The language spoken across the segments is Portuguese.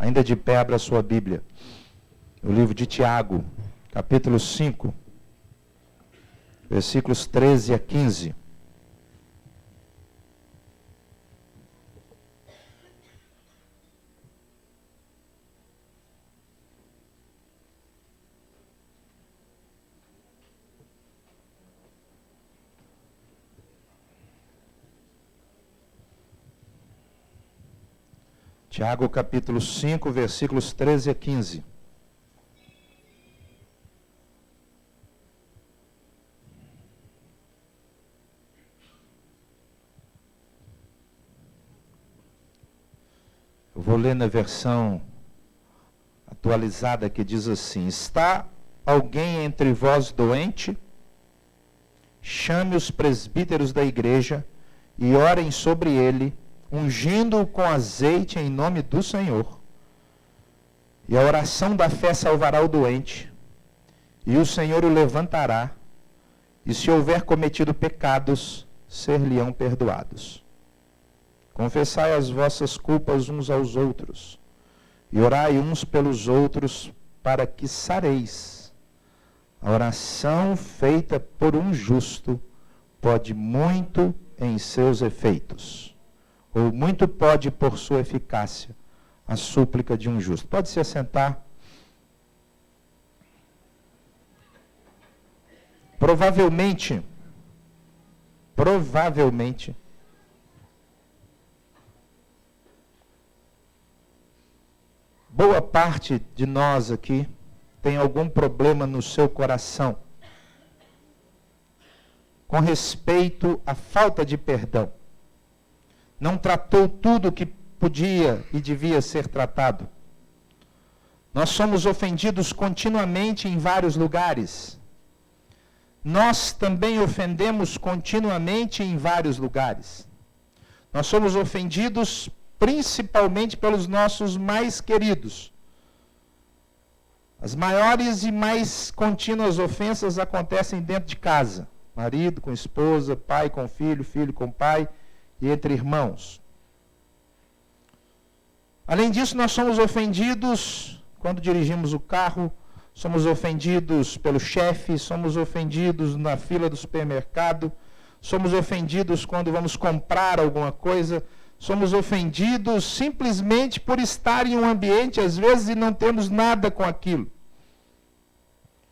Ainda de pé, abra a sua Bíblia. O livro de Tiago, capítulo 5, versículos 13 a 15. Tiago capítulo 5, versículos 13 a 15. Eu vou ler na versão atualizada que diz assim: Está alguém entre vós doente? Chame os presbíteros da igreja e orem sobre ele, ungindo-o com azeite em nome do Senhor. E a oração da fé salvará o doente, e o Senhor o levantará, e se houver cometido pecados, ser-lhe-ão perdoados. Confessai as vossas culpas uns aos outros, e orai uns pelos outros, para que sareis. A oração feita por um justo pode muito em seus efeitos, ou muito pode por sua eficácia a súplica de um justo. Pode se assentar. Provavelmente, boa parte de nós aqui tem algum problema no seu coração com respeito à falta de perdão. Não tratou tudo o que podia e devia ser tratado. Nós somos ofendidos continuamente em vários lugares. Nós também ofendemos continuamente em vários lugares. Nós somos ofendidos principalmente pelos nossos mais queridos. As maiores e mais contínuas ofensas acontecem dentro de casa. Marido com esposa, pai com filho, filho com pai, e entre irmãos. Além disso, nós somos ofendidos quando dirigimos o carro, somos ofendidos pelo chefe, somos ofendidos na fila do supermercado, somos ofendidos quando vamos comprar alguma coisa, somos ofendidos simplesmente por estar em um ambiente, às vezes, e não temos nada com aquilo.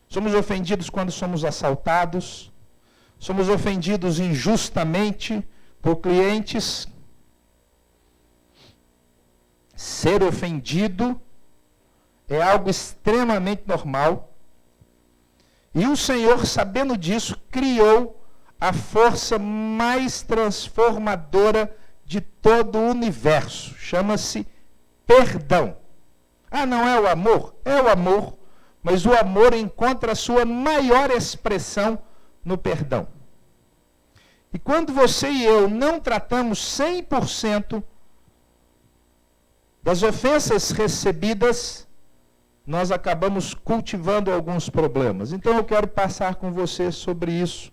Somos ofendidos quando somos assaltados, somos ofendidos injustamente por clientes. Ser ofendido é algo extremamente normal. E o Senhor, sabendo disso, criou a força mais transformadora de todo o universo. Chama-se perdão. Ah, não é o amor? É o amor, mas o amor encontra a sua maior expressão no perdão. E quando você e eu não tratamos 100% das ofensas recebidas, nós acabamos cultivando alguns problemas. Então eu quero passar com você sobre isso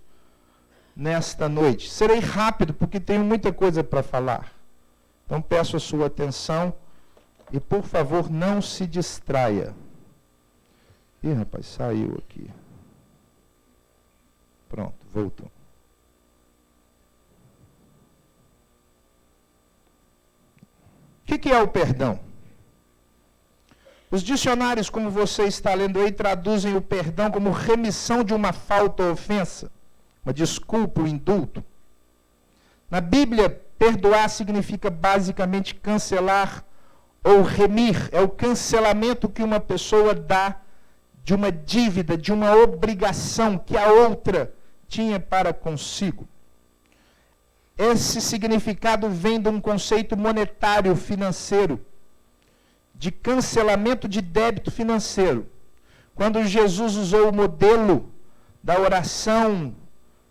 nesta noite. Serei rápido, porque tenho muita coisa para falar. Então peço a sua atenção e, por favor, não se distraia. Ih, rapaz, saiu aqui. Pronto, voltou. O que é o perdão? Os dicionários, como você está lendo aí, traduzem o perdão como remissão de uma falta ou ofensa, uma desculpa, um indulto. Na Bíblia, perdoar significa basicamente cancelar ou remir. É o cancelamento que uma pessoa dá de uma dívida, de uma obrigação que a outra tinha para consigo. Esse significado vem de um conceito monetário financeiro, de cancelamento de débito financeiro. Quando Jesus usou o modelo da oração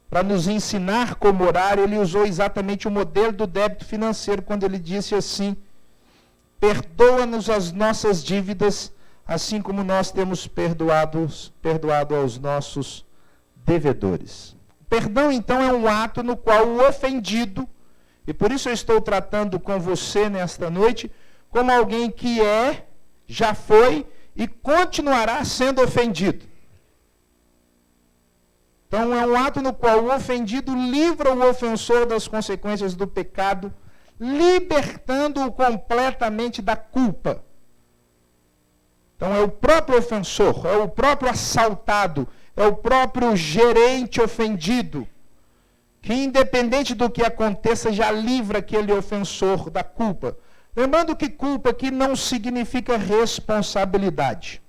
para nos ensinar como orar, ele usou exatamente o modelo do débito financeiro, quando ele disse assim: perdoa-nos as nossas dívidas, assim como nós temos perdoado aos nossos devedores. Perdão, então, é um ato no qual o ofendido, e por isso eu estou tratando com você nesta noite, como alguém que é já foi e continuará sendo ofendido. Então, é um ato no qual o ofendido livra o ofensor das consequências do pecado, libertando-o completamente da culpa. Então, é o próprio ofensor, é o próprio assaltado, é o próprio gerente ofendido, que, independente do que aconteça, já livra aquele ofensor da culpa. Lembrando que culpa aqui não significa responsabilidade.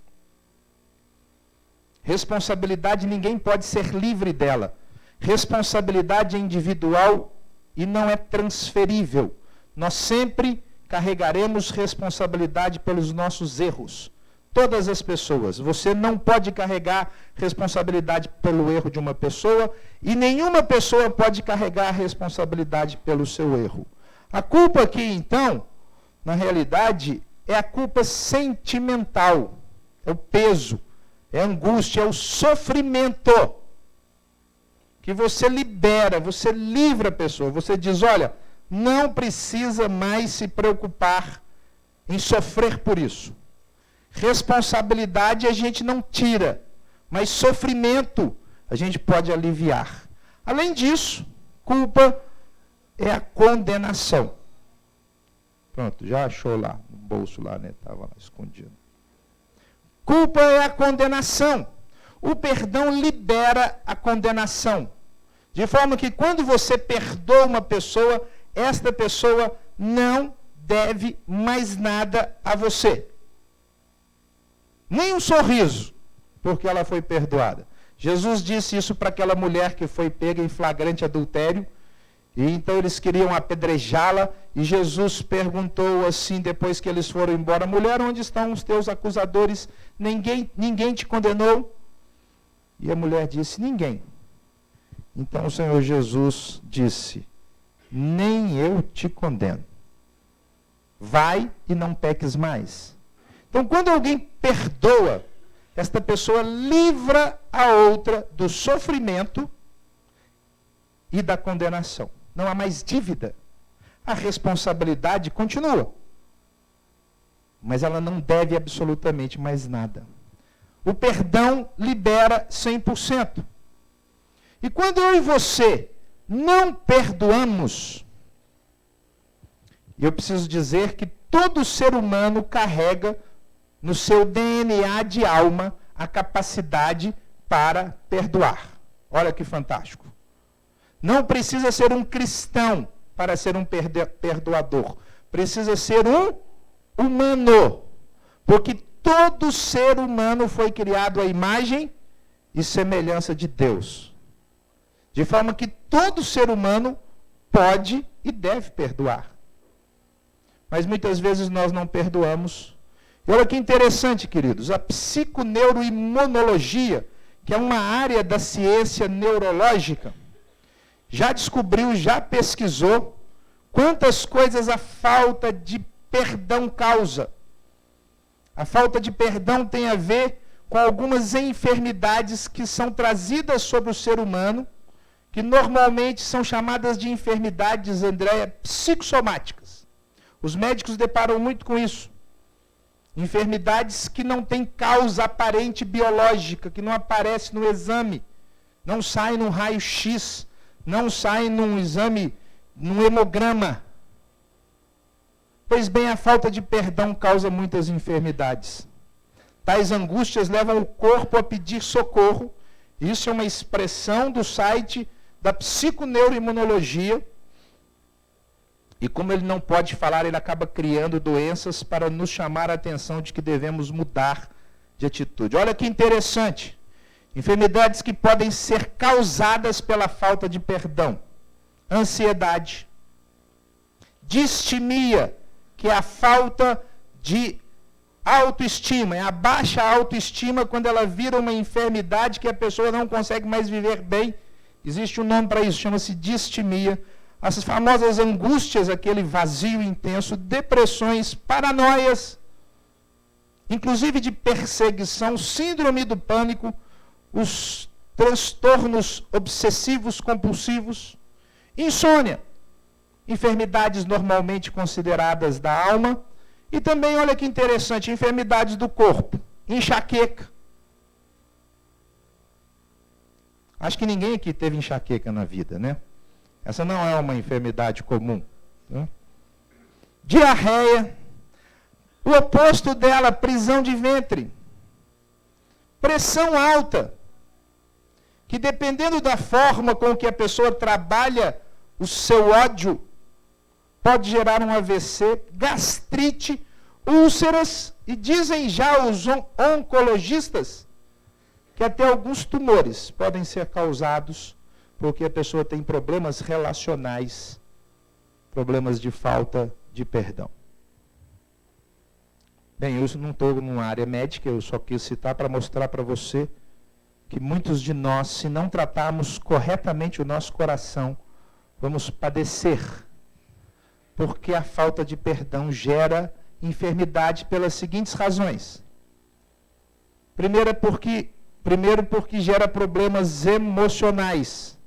Responsabilidade, ninguém pode ser livre dela. Responsabilidade é individual e não é transferível. Nós sempre carregaremos responsabilidade pelos nossos erros. Todas as pessoas. Você não pode carregar responsabilidade pelo erro de uma pessoa e nenhuma pessoa pode carregar responsabilidade pelo seu erro. A culpa aqui, então, na realidade, é a culpa sentimental. É o peso, é a angústia, é o sofrimento que você libera, você livra a pessoa. Você diz, olha, não precisa mais se preocupar em sofrer por isso. Responsabilidade a gente não tira, mas sofrimento a gente pode aliviar. Além disso, culpa é a condenação. Pronto, já achou lá, no bolso lá, né? Estava lá escondido. Culpa é a condenação. O perdão libera a condenação. De forma que quando você perdoa uma pessoa, esta pessoa não deve mais nada a você. Nem um sorriso, porque ela foi perdoada. Jesus disse isso para aquela mulher que foi pega em flagrante adultério, e então eles queriam apedrejá-la, e Jesus perguntou assim, depois que eles foram embora, mulher, onde estão os teus acusadores? Ninguém te condenou? E a mulher disse, ninguém. Então o Senhor Jesus disse, nem eu te condeno. Vai e não peques mais. Então, quando alguém perdoa, esta pessoa livra a outra do sofrimento e da condenação. Não há mais dívida. A responsabilidade continua. Mas ela não deve absolutamente mais nada. O perdão libera 100%. E quando eu e você não perdoamos, eu preciso dizer que todo ser humano carrega no seu DNA de alma a capacidade para perdoar. Olha que fantástico. Não precisa ser um cristão para ser um perdoador. Precisa ser um humano. Porque todo ser humano foi criado à imagem e semelhança de Deus. De forma que todo ser humano pode e deve perdoar. Mas muitas vezes nós não perdoamos. E olha que interessante, queridos, a psiconeuroimunologia, que é uma área da ciência neurológica, já descobriu, já pesquisou quantas coisas a falta de perdão causa. A falta de perdão tem a ver com algumas enfermidades que são trazidas sobre o ser humano, que normalmente são chamadas de enfermidades, Andréia, psicossomáticas. Os médicos deparam muito com isso. Enfermidades que não têm causa aparente biológica, que não aparece no exame, não sai num raio-x, não sai num exame, num hemograma. Pois bem, a falta de perdão causa muitas enfermidades. Tais angústias levam o corpo a pedir socorro. Isso é uma expressão do site da psiconeuroimunologia. E como ele não pode falar, ele acaba criando doenças para nos chamar a atenção de que devemos mudar de atitude. Olha que interessante. Enfermidades que podem ser causadas pela falta de perdão. Ansiedade. Distimia, que é a falta de autoestima. É a baixa autoestima quando ela vira uma enfermidade que a pessoa não consegue mais viver bem. Existe um nome para isso, chama-se distimia. Essas famosas angústias, aquele vazio intenso, depressões, paranoias, inclusive de perseguição, síndrome do pânico, os transtornos obsessivos compulsivos, insônia, enfermidades normalmente consideradas da alma E também, olha que interessante, enfermidades do corpo, enxaqueca. Acho que ninguém aqui teve enxaqueca na vida, né? Essa não é uma enfermidade comum, né? Diarreia. O oposto dela, prisão de ventre. Pressão alta. Que dependendo da forma com que a pessoa trabalha o seu ódio, pode gerar um AVC, gastrite, úlceras, e dizem já os oncologistas que até alguns tumores podem ser causados porque a pessoa tem problemas relacionais, problemas de falta de perdão. Bem, eu não estou numa área médica, eu só quis citar para mostrar para você que muitos de nós, se não tratarmos corretamente o nosso coração, vamos padecer, porque a falta de perdão gera enfermidade pelas seguintes razões. Primeiro porque gera problemas emocionais.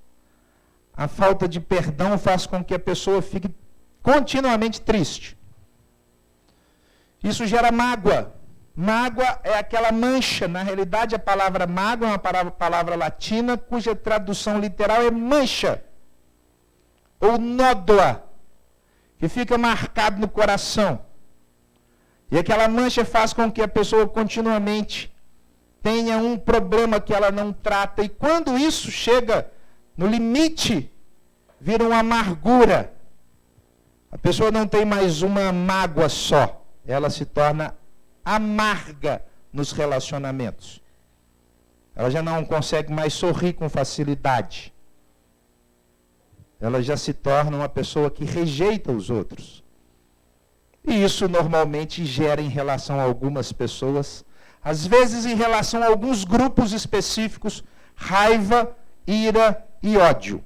A falta de perdão faz com que a pessoa fique continuamente triste. Isso gera mágoa. Mágoa é aquela mancha. Na realidade, a palavra mágoa é uma palavra latina cuja tradução literal é mancha. Ou nódoa, que fica marcado no coração. E aquela mancha faz com que a pessoa continuamente tenha um problema que ela não trata. E quando isso chega no limite, vira uma amargura. A pessoa não tem mais uma mágoa só. Ela se torna amarga nos relacionamentos. Ela já não consegue mais sorrir com facilidade. Ela já se torna uma pessoa que rejeita os outros. E isso normalmente gera em relação a algumas pessoas, às vezes em relação a alguns grupos específicos, raiva, ira e ódio.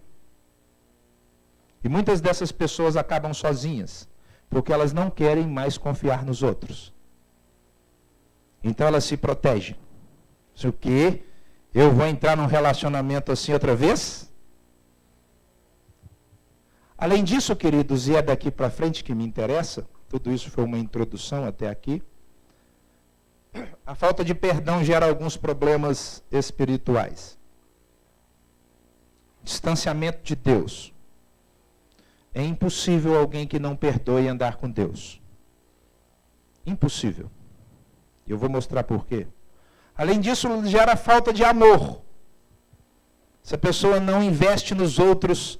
E muitas dessas pessoas acabam sozinhas, porque elas não querem mais confiar nos outros. Então elas se protegem. Se o quê? Eu vou entrar num relacionamento assim outra vez? Além disso, queridos, e é daqui para frente que me interessa, tudo isso foi uma introdução até aqui, a falta de perdão gera alguns problemas espirituais. Distanciamento de Deus. É impossível alguém que não perdoe andar com Deus. Impossível. Eu vou mostrar por quê. Além disso, gera falta de amor. Se a pessoa não investe nos outros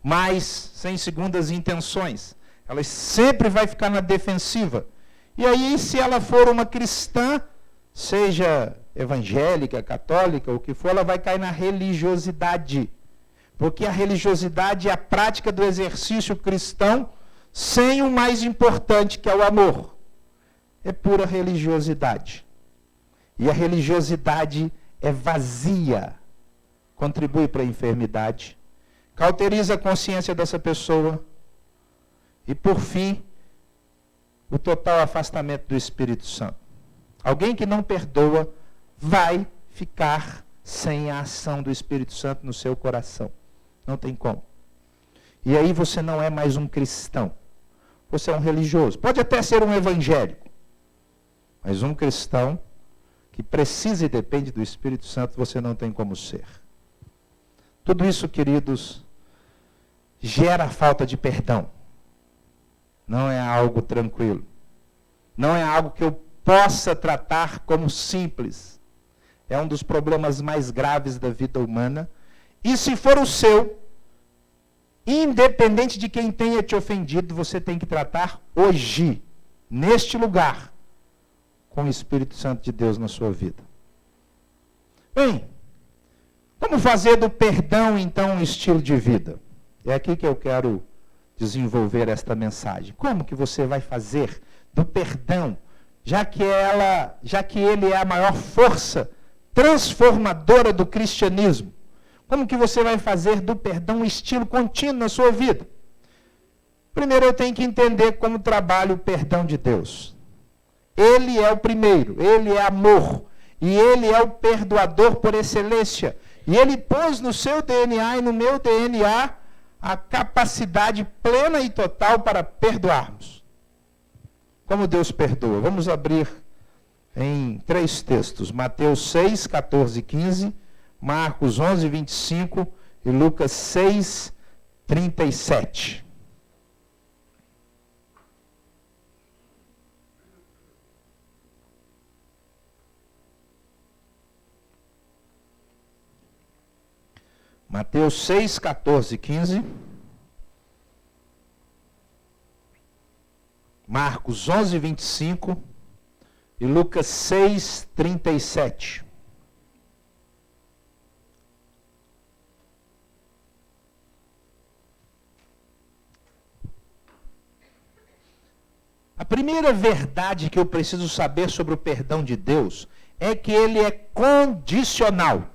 mais sem segundas intenções, ela sempre vai ficar na defensiva. E aí, se ela for uma cristã, seja evangélica, católica, o que for, ela vai cair na religiosidade. Porque a religiosidade é a prática do exercício cristão sem o mais importante, que é o amor. É pura religiosidade. E a religiosidade é vazia. Contribui para a enfermidade. Cauteriza a consciência dessa pessoa. E, por fim, o total afastamento do Espírito Santo. Alguém que não perdoa vai ficar sem a ação do Espírito Santo no seu coração. Não tem como. E aí você não é mais um cristão. Você é um religioso. Pode até ser um evangélico. Mas um cristão que precisa e depende do Espírito Santo, você não tem como ser. Tudo isso, queridos, gera falta de perdão. Não é algo tranquilo. Não é algo que eu possa tratar como simples. É um dos problemas mais graves da vida humana. E se for o seu, independente de quem tenha te ofendido, você tem que tratar hoje, neste lugar, com o Espírito Santo de Deus na sua vida. Bem, como fazer do perdão, então, um estilo de vida? É aqui que eu quero desenvolver esta mensagem. Como que você vai fazer do perdão, já que ele é a maior força transformadora do cristianismo? Como que você vai fazer do perdão um estilo contínuo na sua vida? Primeiro eu tenho que entender como trabalha o perdão de Deus. Ele é o primeiro, ele é amor, e ele é o perdoador por excelência. E ele pôs no seu DNA e no meu DNA a capacidade plena e total para perdoarmos. como Deus perdoa? Vamos abrir em 3 textos. Mateus 6, 14 e 15, Marcos 11, 25 e Lucas 6, 37. Mateus 6, 14 e 15. Marcos 11, 25 e Lucas 6, 37. A primeira verdade que eu preciso saber sobre o perdão de Deus é que ele é condicional.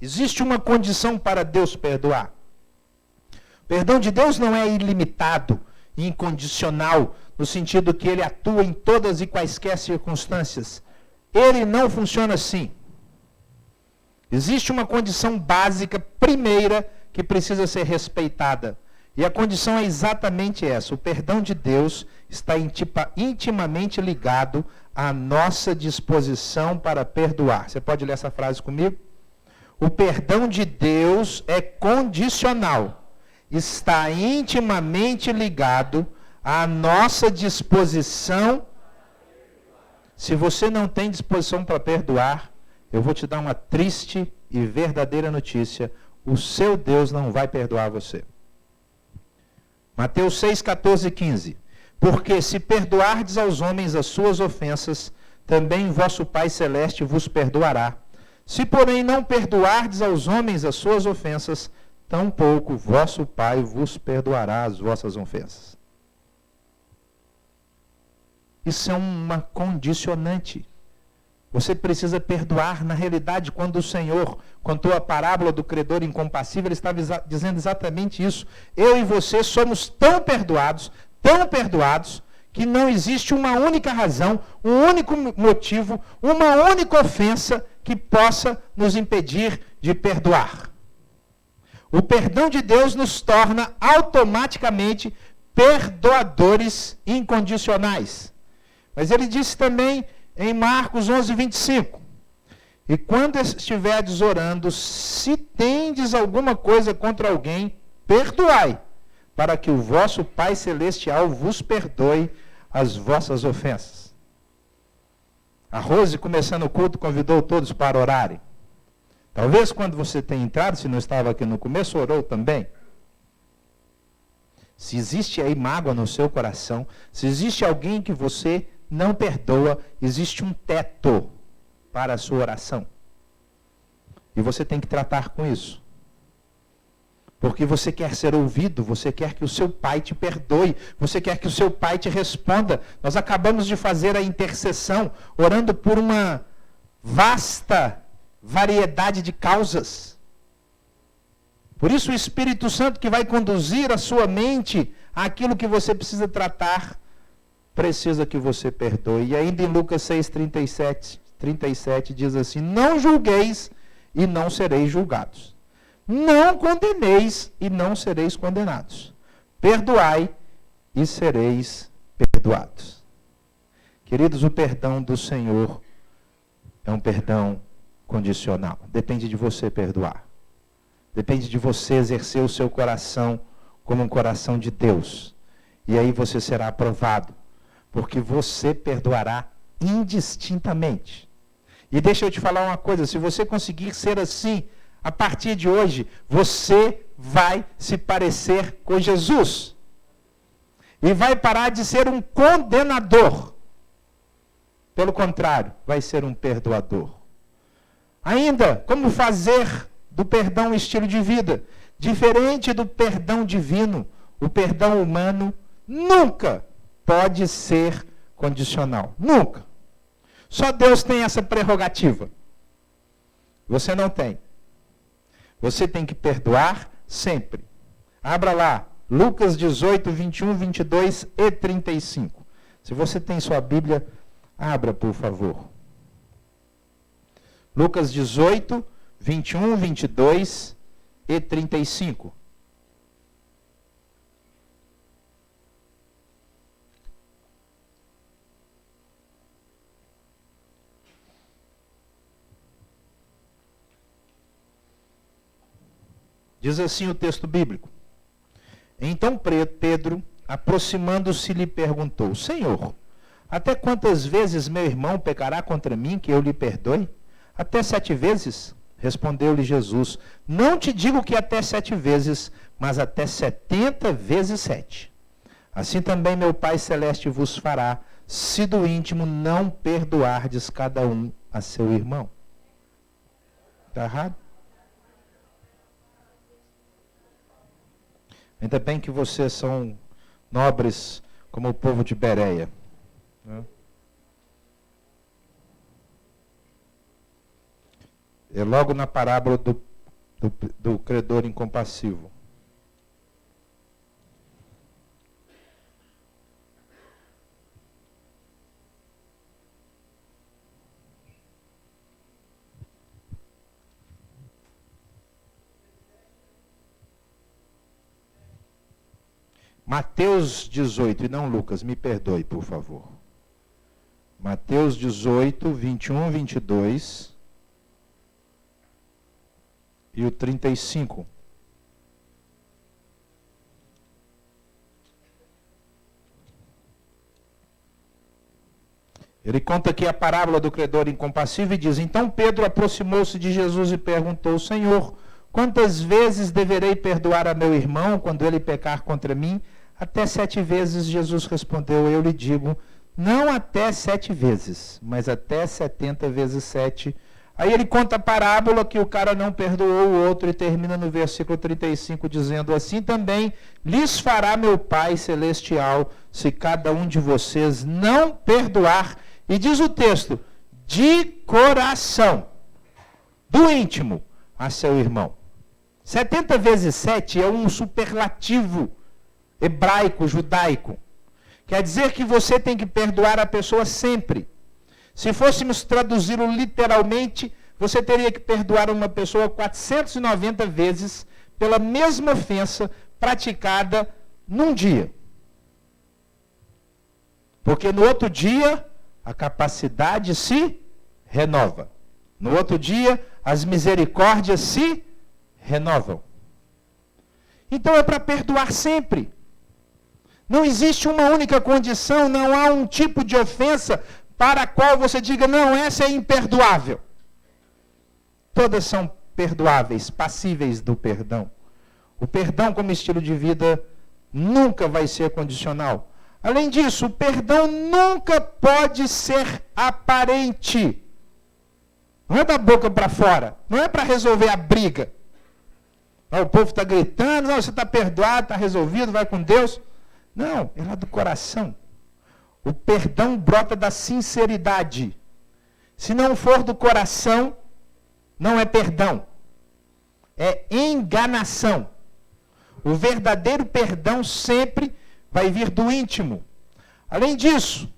Existe uma condição para Deus perdoar. O perdão de Deus não é ilimitado e incondicional, no sentido que ele atua em todas e quaisquer circunstâncias. Ele não funciona assim. Existe uma condição básica, primeira, que precisa ser respeitada. E a condição é exatamente essa. O perdão de Deus está intimamente ligado à nossa disposição para perdoar. Você pode ler essa frase comigo? O perdão de Deus é condicional. Está intimamente ligado à nossa disposição. Se você não tem disposição para perdoar, eu vou te dar uma triste e verdadeira notícia. O seu Deus não vai perdoar você. Mateus 6, 14 e 15. Porque se perdoardes aos homens as suas ofensas, também vosso Pai Celeste vos perdoará. Se, porém, não perdoardes aos homens as suas ofensas, tampouco vosso Pai vos perdoará as vossas ofensas. Isso é uma condicionante. Você precisa perdoar. Na realidade, quando o Senhor contou a parábola do credor incompassível, ele estava dizendo exatamente isso. Eu e você somos tão perdoados, que não existe uma única razão, um único motivo, uma única ofensa que possa nos impedir de perdoar. O perdão de Deus nos torna automaticamente perdoadores incondicionais. Mas ele disse também em Marcos 11, 25. E quando estiverdes orando, se tendes alguma coisa contra alguém, perdoai, para que o vosso Pai Celestial vos perdoe as vossas ofensas. A Rose, começando o culto, convidou todos para orarem. Talvez quando você tenha entrado, se não estava aqui no começo, orou também. Se existe aí mágoa no seu coração, se existe alguém que você não perdoa, existe um teto para a sua oração. E você tem que tratar com isso. Porque você quer ser ouvido, você quer que o seu pai te perdoe, você quer que o seu pai te responda. Nós acabamos de fazer a intercessão, orando por uma vasta variedade de causas. Por isso o Espírito Santo que vai conduzir a sua mente àquilo que você precisa tratar, precisa que você perdoe. E ainda em Lucas 6, 37 diz assim: não julgueis e não sereis julgados. Não condeneis e não sereis condenados. Perdoai e sereis perdoados. Queridos, o perdão do Senhor é um perdão condicional. Depende de você perdoar. Depende de você exercer o seu coração como um coração de Deus. E aí você será aprovado. Porque você perdoará indistintamente. E deixa eu te falar uma coisa, se você conseguir ser assim, a partir de hoje, você vai se parecer com Jesus. E vai parar de ser um condenador. Pelo contrário, vai ser um perdoador. Ainda, como fazer do perdão um estilo de vida? Diferente do perdão divino, o perdão humano nunca pode ser condicional. Nunca. Só Deus tem essa prerrogativa. Você não tem. Você tem que perdoar sempre. Abra lá, Lucas 18, 21, 22 e 35. Se você tem sua Bíblia, abra, por favor. Lucas 18, 21, 22 e 35. Diz assim o texto bíblico. Então Pedro, aproximando-se, lhe perguntou: Senhor, até quantas vezes meu irmão pecará contra mim que eu lhe perdoe? Até 7 vezes? Respondeu-lhe Jesus: Não te digo que até 7 vezes, mas até 70 vezes 7. Assim também meu Pai Celeste vos fará, se do íntimo não perdoardes cada um a seu irmão. Está errado? Ainda bem que vocês são nobres como o povo de Bereia. É logo na parábola do credor incompassivo. Mateus 18, e não Lucas, me perdoe, por favor. Mateus 18, 21, 22 e o 35. Ele conta aqui a parábola do credor incompassível e diz: Então Pedro aproximou-se de Jesus e perguntou: Senhor, quantas vezes deverei perdoar a meu irmão quando ele pecar contra mim? Até 7 vezes, Jesus respondeu. Eu lhe digo, não até 7 vezes, mas até 70 vezes 7. Aí ele conta a parábola que o cara não perdoou o outro e termina no versículo 35 dizendo: Assim também lhes fará meu Pai Celestial, se cada um de vocês não perdoar. E diz o texto, de coração, do íntimo, a seu irmão. 70 vezes 7 é um superlativo hebraico, judaico. Quer dizer que você tem que perdoar a pessoa sempre. Se fôssemos traduzi-lo literalmente, você teria que perdoar uma pessoa 490 vezes pela mesma ofensa praticada num dia. Porque no outro dia, a capacidade se renova. No outro dia, as misericórdias se renovam. Então é para perdoar sempre. Não existe uma única condição, não há um tipo de ofensa para a qual você diga, não, essa é imperdoável. Todas são perdoáveis, passíveis do perdão. O perdão como estilo de vida nunca vai ser condicional. Além disso, o perdão nunca pode ser aparente. Não é da boca para fora, não é para resolver a briga. O povo está gritando, não, você está perdoado, está resolvido, vai com Deus. Não, é lá do coração. O perdão brota da sinceridade. Se não for do coração, não é perdão. É enganação. O verdadeiro perdão sempre vai vir do íntimo. Além disso,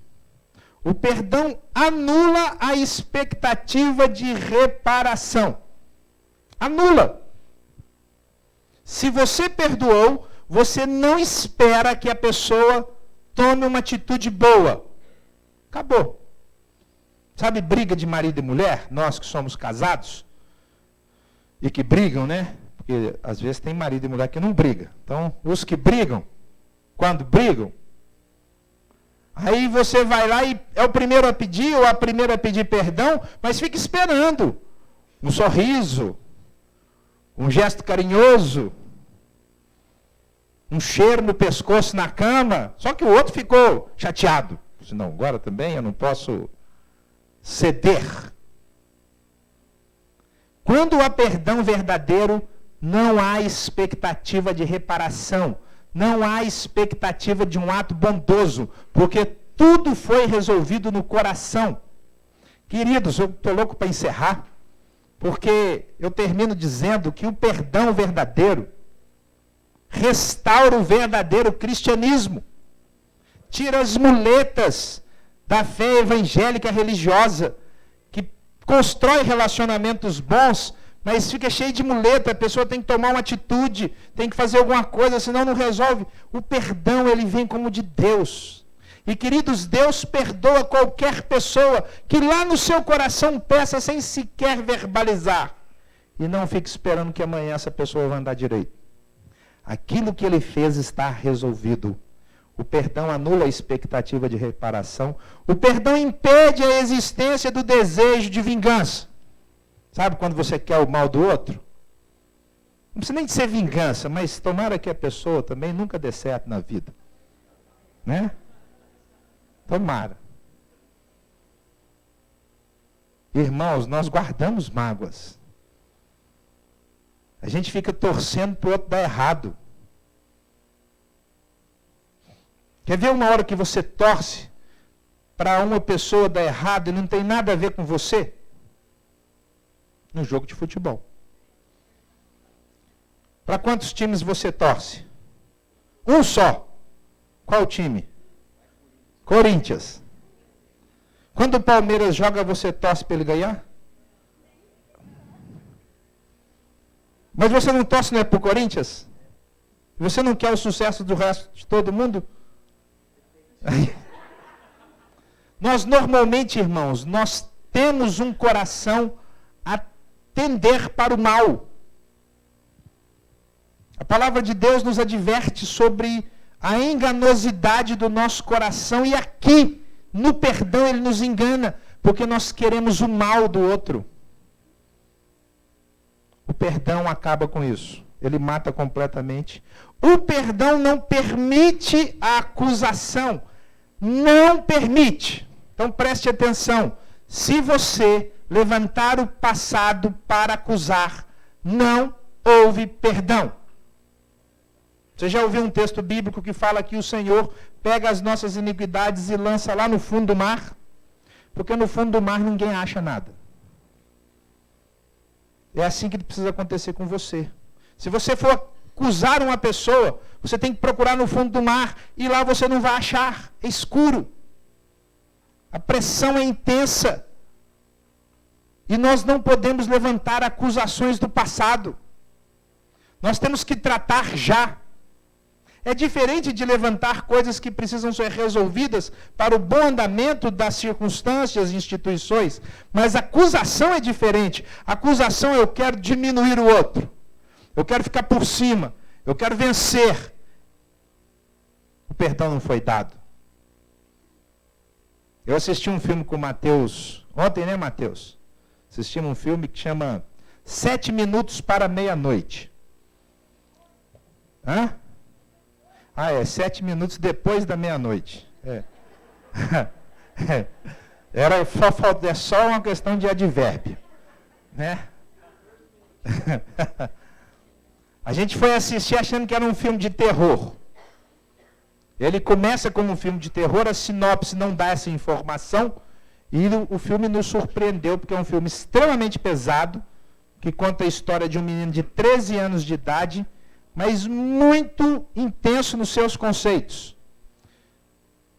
o perdão anula a expectativa de reparação. Anula. Se você perdoou, você não espera que a pessoa tome uma atitude boa. Acabou. Sabe briga de marido e mulher? Nós que somos casados e que brigam, né? Porque às vezes tem marido e mulher que não brigam. Então, os que brigam, quando brigam, aí você vai lá e é o primeiro a pedir ou a primeira a pedir perdão, mas fica esperando um sorriso, um gesto carinhoso, um cheiro no pescoço na cama, só que o outro ficou chateado. Disse, não, agora também eu não posso ceder. Quando há perdão verdadeiro, não há expectativa de reparação, não há expectativa de um ato bondoso, porque tudo foi resolvido no coração. Queridos, eu estou louco para encerrar, porque eu termino dizendo que o perdão verdadeiro restaura o verdadeiro cristianismo. Tira as muletas da fé evangélica religiosa, que constrói relacionamentos bons, mas fica cheio de muleta, a pessoa tem que tomar uma atitude, tem que fazer alguma coisa, senão não resolve. O perdão, ele vem como de Deus. E, queridos, Deus perdoa qualquer pessoa que lá no seu coração peça sem sequer verbalizar. e não fique esperando que amanhã essa pessoa vai andar direito. Aquilo que ele fez está resolvido. O perdão anula a expectativa de reparação. O perdão impede a existência do desejo de vingança. Sabe quando você quer o mal do outro? Não precisa nem de ser vingança, mas tomara que a pessoa também nunca dê certo na vida. Né? Tomara. Irmãos, nós guardamos mágoas. A gente fica torcendo para o outro dar errado. Quer ver uma hora que você torce para uma pessoa dar errado e não tem nada a ver com você? No jogo de futebol. Para quantos times você torce? Um só. Qual time? Corinthians. Quando o Palmeiras joga, você torce para ele ganhar? Mas você não torce, não é para o Corinthians? Você não quer o sucesso do resto de todo mundo? Nós normalmente, irmãos, nós temos um coração a tender para o mal. A palavra de Deus nos adverte sobre a enganosidade do nosso coração e aqui, no perdão, ele nos engana, porque nós queremos o mal do outro. O perdão acaba com isso. Ele mata completamente. O perdão não permite a acusação. Não permite. Então preste atenção. Se você levantar o passado para acusar, não houve perdão. Você já ouviu um texto bíblico que fala que o Senhor pega as nossas iniquidades e lança lá no fundo do mar? Porque no fundo do mar ninguém acha nada. É assim que precisa acontecer com você. Se você for acusar uma pessoa, você tem que procurar no fundo do mar e lá você não vai achar. É escuro. A pressão é intensa. E nós não podemos levantar acusações do passado. Nós temos que tratar já. É diferente de levantar coisas que precisam ser resolvidas para o bom andamento das circunstâncias e instituições. Mas a acusação é diferente. A acusação eu quero diminuir o outro. Eu quero ficar por cima. Eu quero vencer. O perdão não foi dado. Eu assisti um filme com o Mateus, ontem, né, Mateus? Assistimos um filme que chama 7 Minutos para Meia-Noite. Hã? 7 minutos depois da meia-noite. É só uma questão de advérbio. Né? A gente foi assistir achando que era um filme de terror. Ele começa como um filme de terror, a sinopse não dá essa informação, e o filme nos surpreendeu, porque é um filme extremamente pesado, que conta a história de um menino de 13 anos de idade, mas muito intenso nos seus conceitos.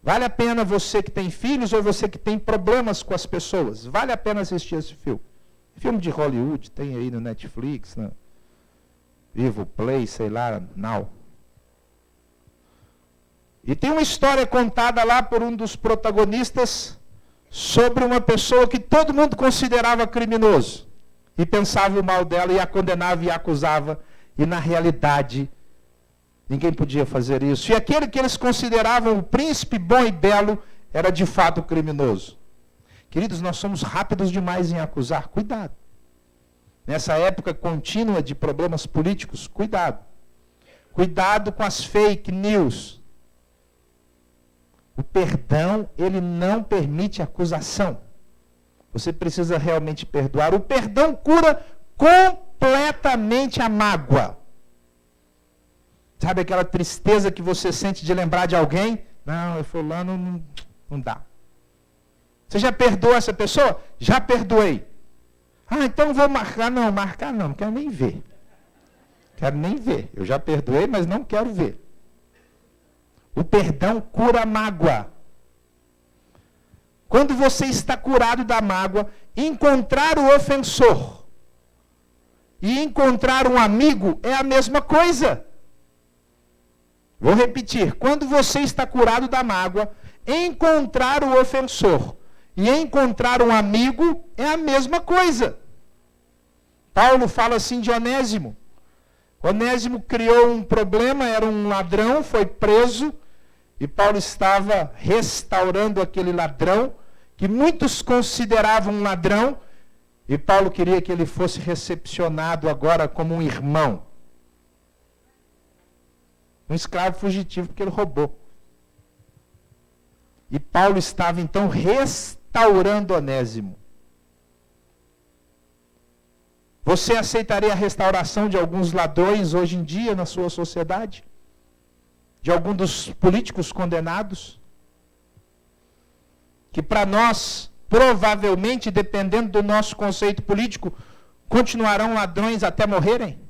Vale a pena você que tem filhos ou você que tem problemas com as pessoas. Vale a pena assistir esse filme. Filme de Hollywood, tem aí no Netflix, no Vivo Play, sei lá, Now. E tem uma história contada lá por um dos protagonistas sobre uma pessoa que todo mundo considerava criminoso. E pensava o mal dela e a condenava e a acusava. E na realidade, ninguém podia fazer isso. E aquele que eles consideravam o príncipe bom e belo, era de fato criminoso. Queridos, nós somos rápidos demais em acusar. Cuidado. Nessa época contínua de problemas políticos, cuidado. Cuidado com as fake news. O perdão, ele não permite acusação. Você precisa realmente perdoar. O perdão cura completamente a mágoa. Sabe aquela tristeza que você sente de lembrar de alguém? Não, eu fulano não dá. Você já perdoou essa pessoa? Já perdoei. Então vou marcar. Não quero nem ver. Quero nem ver. Eu já perdoei, mas não quero ver. O perdão cura a mágoa. Quando você está curado da mágoa, encontrar o ofensor e encontrar um amigo é a mesma coisa. Vou repetir. Quando você está curado da mágoa, encontrar o ofensor e encontrar um amigo é a mesma coisa. Paulo fala assim de Onésimo. Onésimo criou um problema, era um ladrão, foi preso, e Paulo estava restaurando aquele ladrão, que muitos consideravam um ladrão, e Paulo queria que ele fosse recepcionado agora como um irmão. Um escravo fugitivo, porque ele roubou. E Paulo estava então restaurando Onésimo. Você aceitaria a restauração de alguns ladrões hoje em dia na sua sociedade? De algum dos políticos condenados? Que para nós, provavelmente, dependendo do nosso conceito político, continuarão ladrões até morrerem?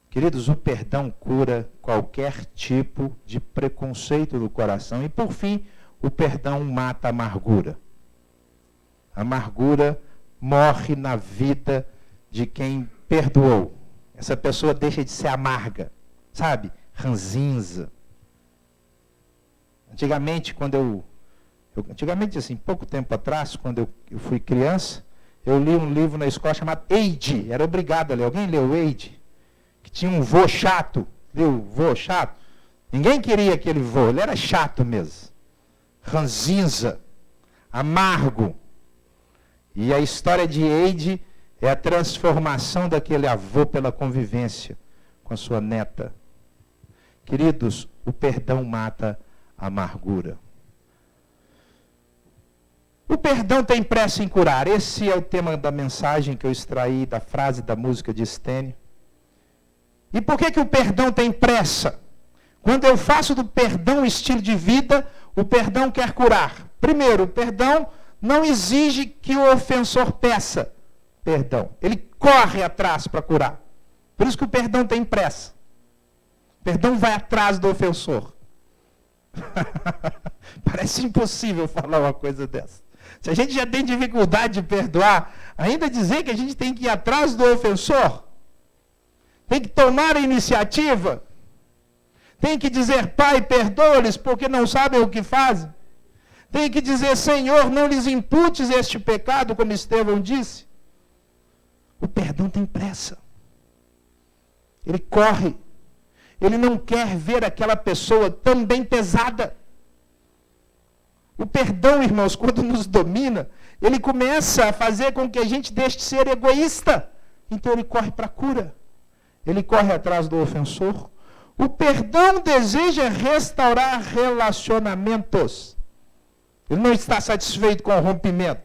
Queridos, o perdão cura qualquer tipo de preconceito do coração. E por fim, o perdão mata a amargura. A amargura morre na vida de quem perdoou. Essa pessoa deixa de ser amarga, sabe? Ranzinza. Antigamente, antigamente assim, pouco tempo atrás, quando eu fui criança, eu li um livro na escola chamado Eide. Era obrigado a ler. Alguém leu Eide? Que tinha um vô chato. Viu? Vô chato. Ninguém queria aquele vô. Ele era chato mesmo. Ranzinza. Amargo. E a história de Eide é a transformação daquele avô pela convivência com a sua neta. Queridos, o perdão mata a amargura. O perdão tem pressa em curar. Esse é o tema da mensagem que eu extraí da frase da música de Estênio. E por que o perdão tem pressa? Quando eu faço do perdão um estilo de vida, o perdão quer curar. Primeiro, o perdão não exige que o ofensor peça perdão. Ele corre atrás para curar. Por isso que o perdão tem pressa. O perdão vai atrás do ofensor. Parece impossível falar uma coisa dessa. Se a gente já tem dificuldade de perdoar, ainda dizer que a gente tem que ir atrás do ofensor, tem que tomar a iniciativa, tem que dizer, Pai, perdoa-lhes porque não sabem o que fazem. Tem que dizer, Senhor, não lhes imputes este pecado, como Estevão disse. O perdão tem pressa. Ele corre. Ele não quer ver aquela pessoa também pesada. O perdão, irmãos, quando nos domina, ele começa a fazer com que a gente deixe de ser egoísta. Então ele corre para a cura. Ele corre atrás do ofensor. O perdão deseja restaurar relacionamentos. Ele não está satisfeito com o rompimento.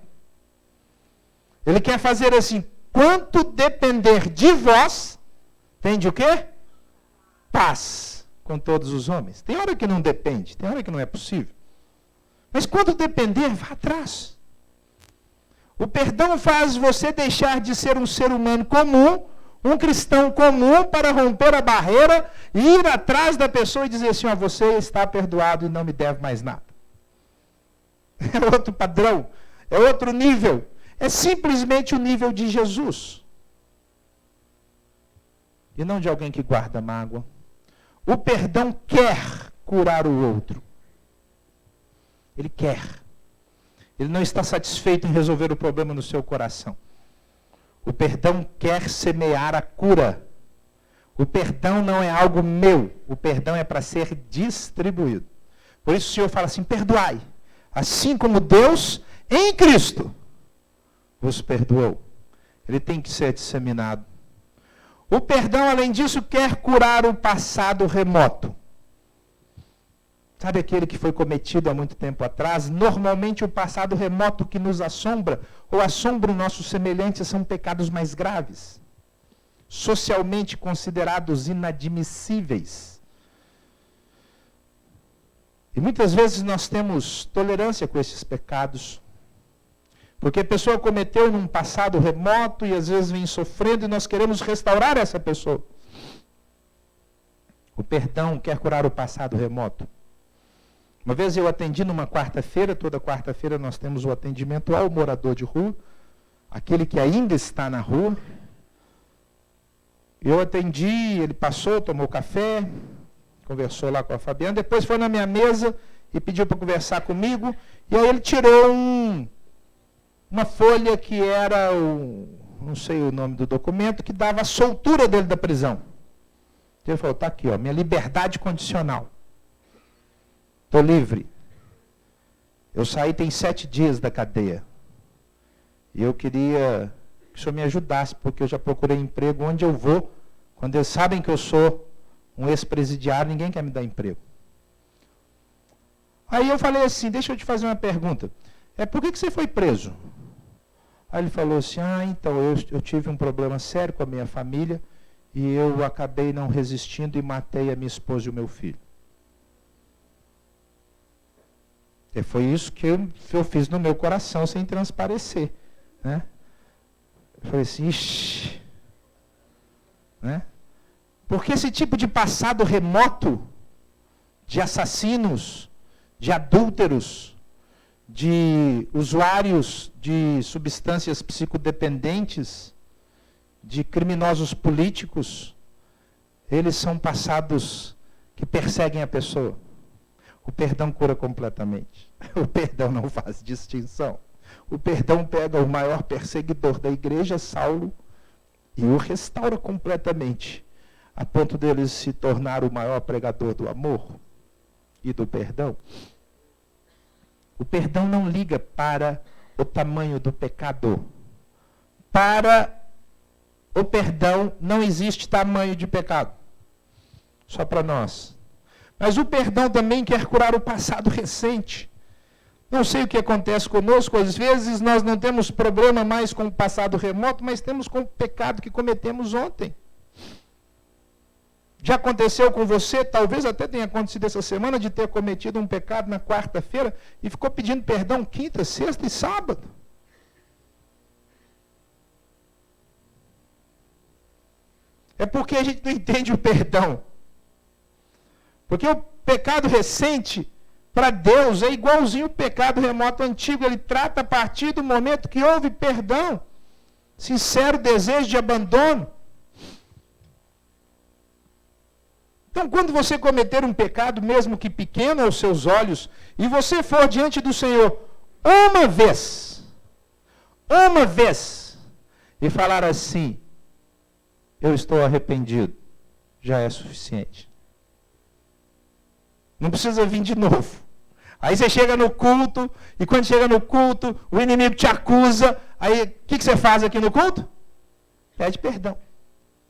Ele quer fazer assim, quanto depender de vós, tem de o quê? Paz com todos os homens. Tem hora que não depende, tem hora que não é possível. Mas quando depender, vá atrás. O perdão faz você deixar de ser um ser humano comum, um cristão comum, para romper a barreira e ir atrás da pessoa e dizer assim, ó, você está perdoado e não me deve mais nada. É outro padrão, é outro nível. É simplesmente o nível de Jesus. E não de alguém que guarda mágoa. O perdão quer curar o outro. Ele quer. Ele não está satisfeito em resolver o problema no seu coração. O perdão quer semear a cura. O perdão não é algo meu. O perdão é para ser distribuído. Por isso o Senhor fala assim, perdoai. Assim como Deus, em Cristo, vos perdoou. Ele tem que ser disseminado. O perdão, além disso, quer curar o passado remoto. Sabe aquele que foi cometido há muito tempo atrás? Normalmente o passado remoto que nos assombra, ou assombra os nossos semelhantes, são pecados mais graves. Socialmente considerados inadmissíveis. E muitas vezes nós temos tolerância com esses pecados. Porque a pessoa cometeu num passado remoto e às vezes vem sofrendo e nós queremos restaurar essa pessoa. O perdão quer curar o passado remoto. Uma vez eu atendi numa quarta-feira, toda quarta-feira nós temos o atendimento ao morador de rua, aquele que ainda está na rua. Eu atendi, ele passou, tomou café, conversou lá com a Fabiana, depois foi na minha mesa e pediu para conversar comigo, e aí ele tirou uma folha que era não sei o nome do documento, que dava a soltura dele da prisão. Ele falou, está aqui, ó, minha liberdade condicional. Estou livre. Eu saí tem 7 dias da cadeia. E eu queria que o senhor me ajudasse, porque eu já procurei emprego onde eu vou. Quando eles sabem que eu sou um ex-presidiário, ninguém quer me dar emprego. Aí eu falei assim, deixa eu te fazer uma pergunta. Por que você foi preso? Aí ele falou assim, então, eu tive um problema sério com a minha família e eu acabei não resistindo e matei a minha esposa e o meu filho. E foi isso que eu fiz no meu coração, sem transparecer. Né? Eu falei assim, ixi. Né? Porque esse tipo de passado remoto, de assassinos, de adúlteros, de usuários de substâncias psicodependentes, de criminosos políticos, eles são passados que perseguem a pessoa. O perdão cura completamente. O perdão não faz distinção. O perdão pega o maior perseguidor da igreja, Saulo, e o restaura completamente, a ponto dele se tornar o maior pregador do amor e do perdão. O perdão não liga para o tamanho do pecado. Para o perdão não existe tamanho de pecado. Só para nós. Mas o perdão também quer curar o passado recente. Não sei o que acontece conosco, às vezes nós não temos problema mais com o passado remoto, mas temos com o pecado que cometemos ontem. Já aconteceu com você, talvez até tenha acontecido essa semana, de ter cometido um pecado na quarta-feira e ficou pedindo perdão quinta, sexta e sábado. É porque a gente não entende o perdão. Porque o pecado recente, para Deus, é igualzinho o pecado remoto antigo. Ele trata a partir do momento que houve perdão, sincero desejo de abandono. Então, quando você cometer um pecado, mesmo que pequeno aos seus olhos, e você for diante do Senhor uma vez, e falar assim, eu estou arrependido, já é suficiente. Não precisa vir de novo. Aí você chega no culto, e quando chega no culto, o inimigo te acusa, aí o que você faz aqui no culto? Pede perdão.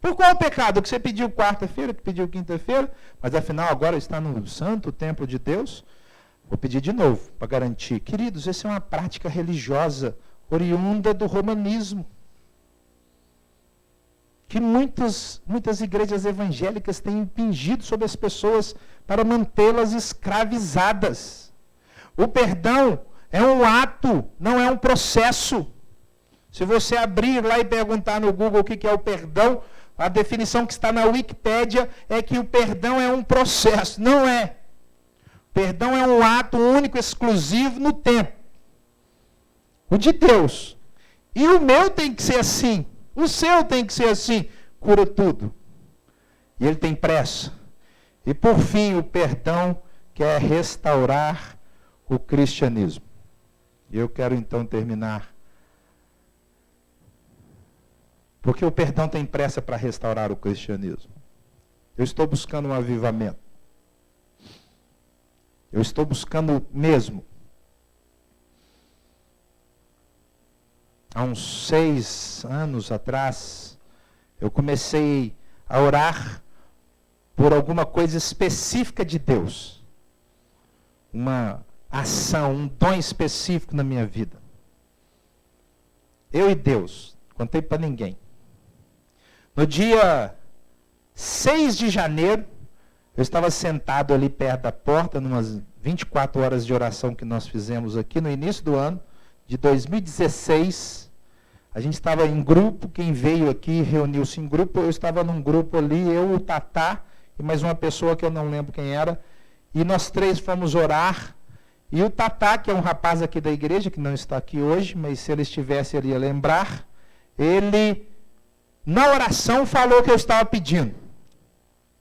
Por qual pecado? Que você pediu quarta-feira, que pediu quinta-feira, mas afinal agora está no santo templo de Deus? Vou pedir de novo, para garantir. Queridos, essa é uma prática religiosa oriunda do romanismo. Que muitas igrejas evangélicas têm impingido sobre as pessoas para mantê-las escravizadas. O perdão é um ato, não é um processo. Se você abrir lá e perguntar no Google o que é o perdão, a definição que está na Wikipédia é que o perdão é um processo. Não é. Perdão é um ato único, exclusivo no tempo. O de Deus. E o meu tem que ser assim. O seu tem que ser assim. Cura tudo. E ele tem pressa. E por fim, o perdão quer restaurar o cristianismo. E eu quero então terminar. Porque o perdão tem pressa para restaurar o cristianismo. Eu estou buscando um avivamento. Eu estou buscando mesmo. Há uns 6 anos atrás, eu comecei a orar por alguma coisa específica de Deus. Uma ação, um dom específico na minha vida. Eu e Deus, contei para ninguém. No dia 6 de janeiro, eu estava sentado ali perto da porta, numas 24 horas de oração que nós fizemos aqui no início do ano, de 2016. A gente estava em grupo, quem veio aqui reuniu-se em grupo, eu estava num grupo ali, eu, o Tatá, e mais uma pessoa que eu não lembro quem era, e nós 3 fomos orar, e o Tatá, que é um rapaz aqui da igreja, que não está aqui hoje, mas se ele estivesse, ele ia lembrar, ele... na oração falou o que eu estava pedindo.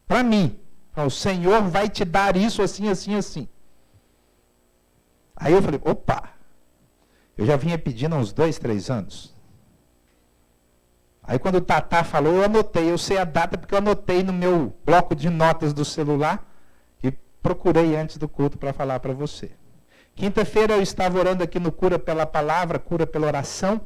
Para mim. O Senhor vai te dar isso assim, assim, assim. Aí eu falei, opa. Eu já vinha pedindo há uns 2, 3 anos. Aí quando o Tatá falou, eu anotei. Eu sei a data porque eu anotei no meu bloco de notas do celular e procurei antes do culto para falar para você. Quinta-feira eu estava orando aqui no Cura pela Palavra, Cura pela Oração,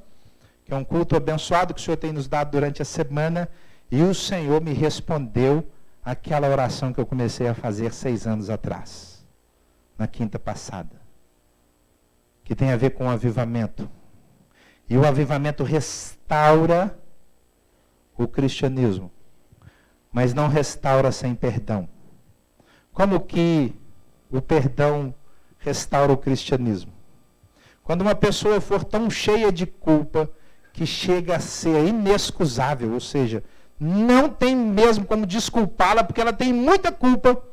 que é um culto abençoado que o Senhor tem nos dado durante a semana, e o Senhor me respondeu aquela oração que eu comecei a fazer 6 anos atrás, na quinta passada, que tem a ver com o avivamento. E o avivamento restaura o cristianismo, mas não restaura sem perdão. Como que o perdão restaura o cristianismo? Quando uma pessoa for tão cheia de culpa que chega a ser inexcusável, ou seja, não tem mesmo como desculpá-la porque ela tem muita culpa,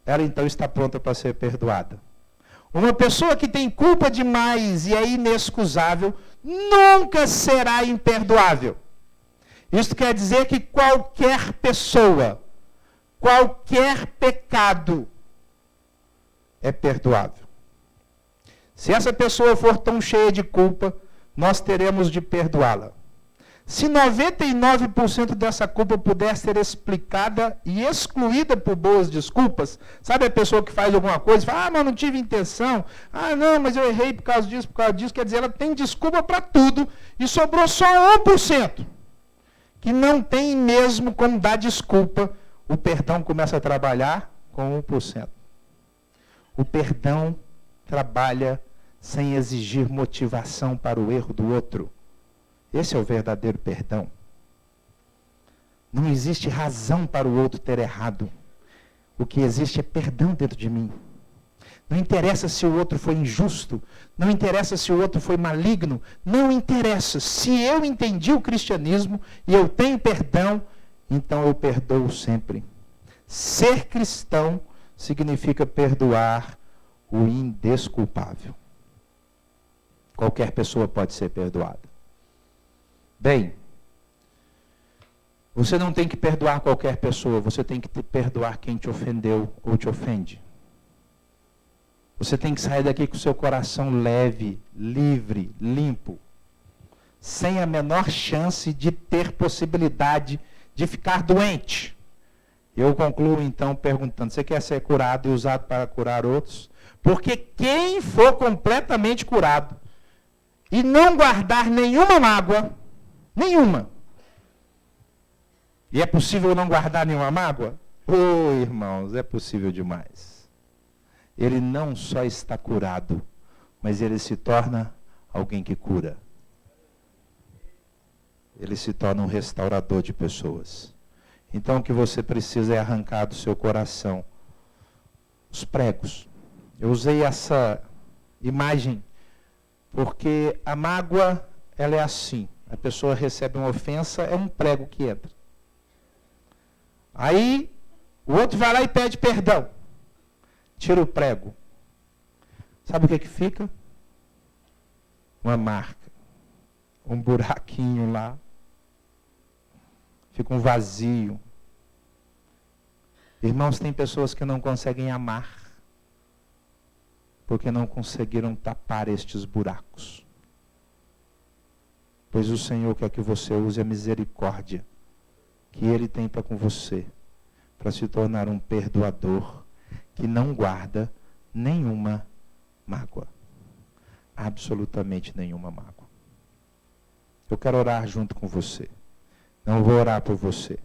ela então está pronta para ser perdoada. Uma pessoa que tem culpa demais e é inexcusável, nunca será imperdoável. Isso quer dizer que qualquer pessoa, qualquer pecado é perdoável. Se essa pessoa for tão cheia de culpa, nós teremos de perdoá-la. Se 99% dessa culpa puder ser explicada e excluída por boas desculpas, sabe a pessoa que faz alguma coisa e fala, mas não tive intenção, não, mas eu errei por causa disso, quer dizer, ela tem desculpa para tudo e sobrou só 1%, que não tem mesmo como dar desculpa. O perdão começa a trabalhar com 1%. O perdão trabalha sem exigir motivação para o erro do outro. Esse é o verdadeiro perdão. Não existe razão para o outro ter errado. O que existe é perdão dentro de mim. Não interessa se o outro foi injusto, não interessa se o outro foi maligno, não interessa. Se eu entendi o cristianismo e eu tenho perdão, então eu perdoo sempre. Ser cristão significa perdoar o indesculpável. Qualquer pessoa pode ser perdoada. Bem, você não tem que perdoar qualquer pessoa, você tem que perdoar quem te ofendeu ou te ofende. Você tem que sair daqui com o seu coração leve, livre, limpo, sem a menor chance de ter possibilidade de ficar doente. Eu concluo então perguntando, você quer ser curado e usado para curar outros? Porque quem for completamente curado e não guardar nenhuma mágoa, nenhuma. E é possível não guardar nenhuma mágoa? Irmãos, é possível demais. Ele não só está curado, mas ele se torna alguém que cura. Ele se torna um restaurador de pessoas. Então o que você precisa é arrancar do seu coração os pregos. Eu usei essa imagem porque a mágoa, ela é assim. A pessoa recebe uma ofensa, é um prego que entra. Aí, o outro vai lá e pede perdão. Tira o prego. Sabe o que fica? Uma marca. Um buraquinho lá. Fica um vazio. Irmãos, tem pessoas que não conseguem amar porque não conseguiram tapar estes buracos. Pois o Senhor quer que você use a misericórdia que Ele tem para com você, para se tornar um perdoador que não guarda nenhuma mágoa. Absolutamente nenhuma mágoa. Eu quero orar junto com você. Não vou orar por você.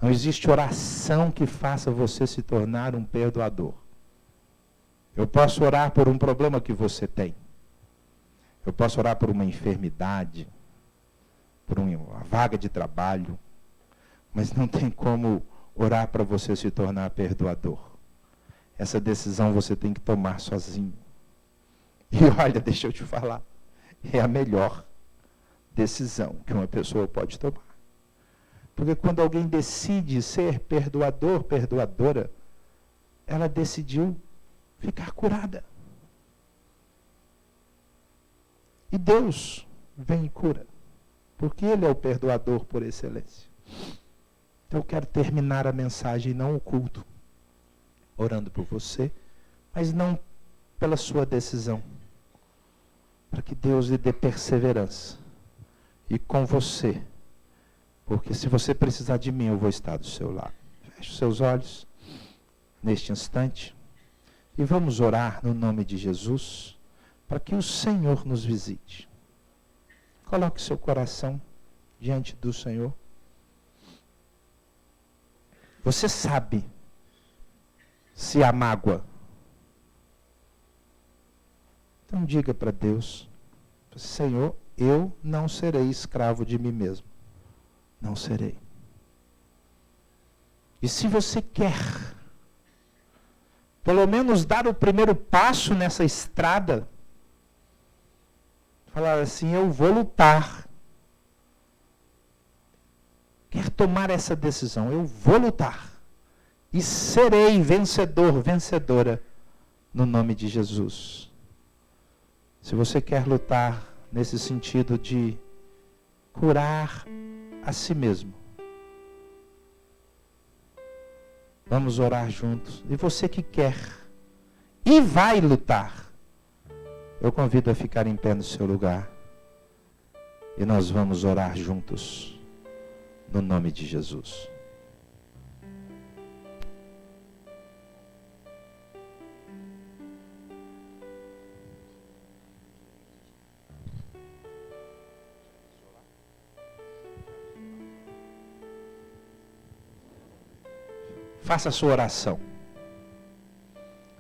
Não existe oração que faça você se tornar um perdoador. Eu posso orar por um problema que você tem. Eu posso orar por uma enfermidade, por uma vaga de trabalho, mas não tem como orar para você se tornar perdoador. Essa decisão você tem que tomar sozinho. E olha, deixa eu te falar, é a melhor decisão que uma pessoa pode tomar. Porque quando alguém decide ser perdoador, perdoadora, ela decidiu ficar curada. E Deus vem e cura, porque Ele é o perdoador por excelência. Então eu quero terminar a mensagem, não o culto, orando por você, mas não pela sua decisão, para que Deus lhe dê perseverança e com você. Porque se você precisar de mim, eu vou estar do seu lado. Feche os seus olhos neste instante e vamos orar no nome de Jesus para que o Senhor nos visite. Coloque seu coração diante do Senhor. Você sabe se há mágoa. Então diga para Deus: Senhor, eu não serei escravo de mim mesmo. Não serei. E se você quer, pelo menos dar o primeiro passo nessa estrada, falar assim: eu vou lutar. Quer tomar essa decisão? Eu vou lutar. E serei vencedor, vencedora, no nome de Jesus. Se você quer lutar nesse sentido de curar a si mesmo, vamos orar juntos. E você que quer e vai lutar, eu convido a ficar em pé no seu lugar. E nós vamos orar juntos, no nome de Jesus. Faça a sua oração.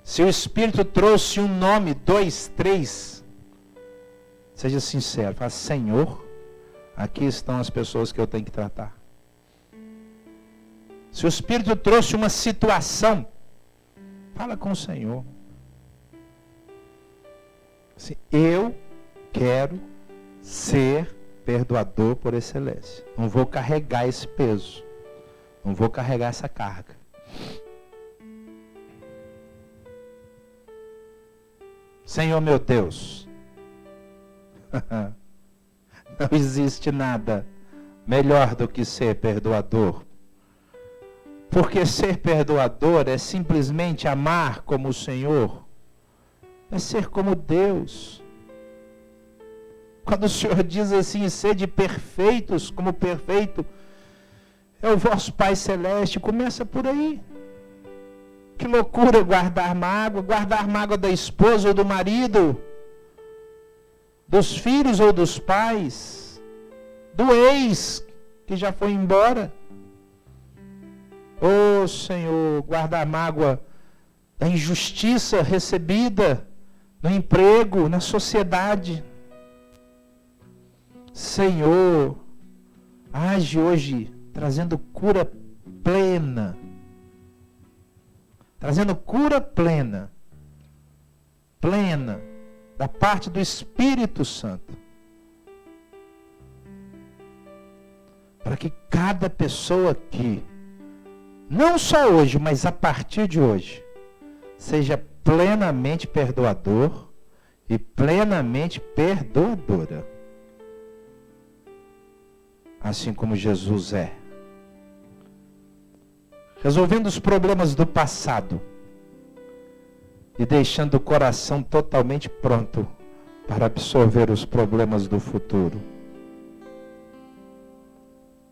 Se o Espírito trouxe um nome, 2, 3, seja sincero. Fala: Senhor, aqui estão as pessoas que eu tenho que tratar. Se o Espírito trouxe uma situação, fala com o Senhor. Assim, eu quero ser perdoador por excelência. Não vou carregar esse peso. Não vou carregar essa carga. Senhor meu Deus, não existe nada melhor do que ser perdoador. Porque ser perdoador é simplesmente amar como o Senhor, é ser como Deus. Quando o Senhor diz assim: sede perfeitos como perfeito é o vosso Pai Celeste, começa por aí. Que loucura guardar mágoa da esposa ou do marido, dos filhos ou dos pais, do ex que já foi embora. Oh Senhor, guardar mágoa da injustiça recebida no emprego, na sociedade. Senhor, age hoje trazendo cura plena. Trazendo cura plena da parte do Espírito Santo. Para que cada pessoa aqui, não só hoje, mas a partir de hoje, seja plenamente perdoador e plenamente perdoadora. Assim como Jesus é. Resolvendo os problemas do passado e deixando o coração totalmente pronto para absorver os problemas do futuro.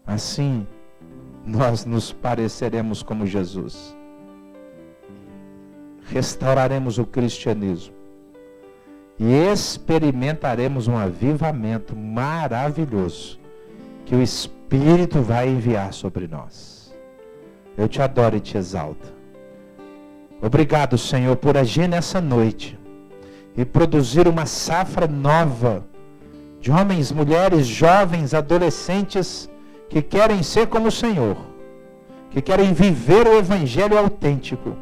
Assim, nós nos pareceremos como Jesus. Restauraremos o cristianismo e experimentaremos um avivamento maravilhoso que o Espírito vai enviar sobre nós. Eu te adoro e te exalto. Obrigado, Senhor, por agir nessa noite e produzir uma safra nova de homens, mulheres, jovens, adolescentes que querem ser como o Senhor, que querem viver o Evangelho autêntico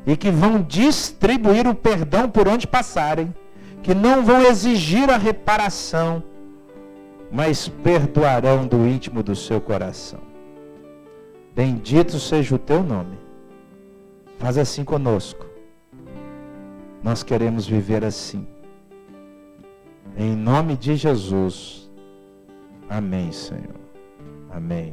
e que vão distribuir o perdão por onde passarem, que não vão exigir a reparação, mas perdoarão do íntimo do seu coração. Bendito seja o teu nome. Faz assim conosco. Nós queremos viver assim. Em nome de Jesus. Amém, Senhor. Amém.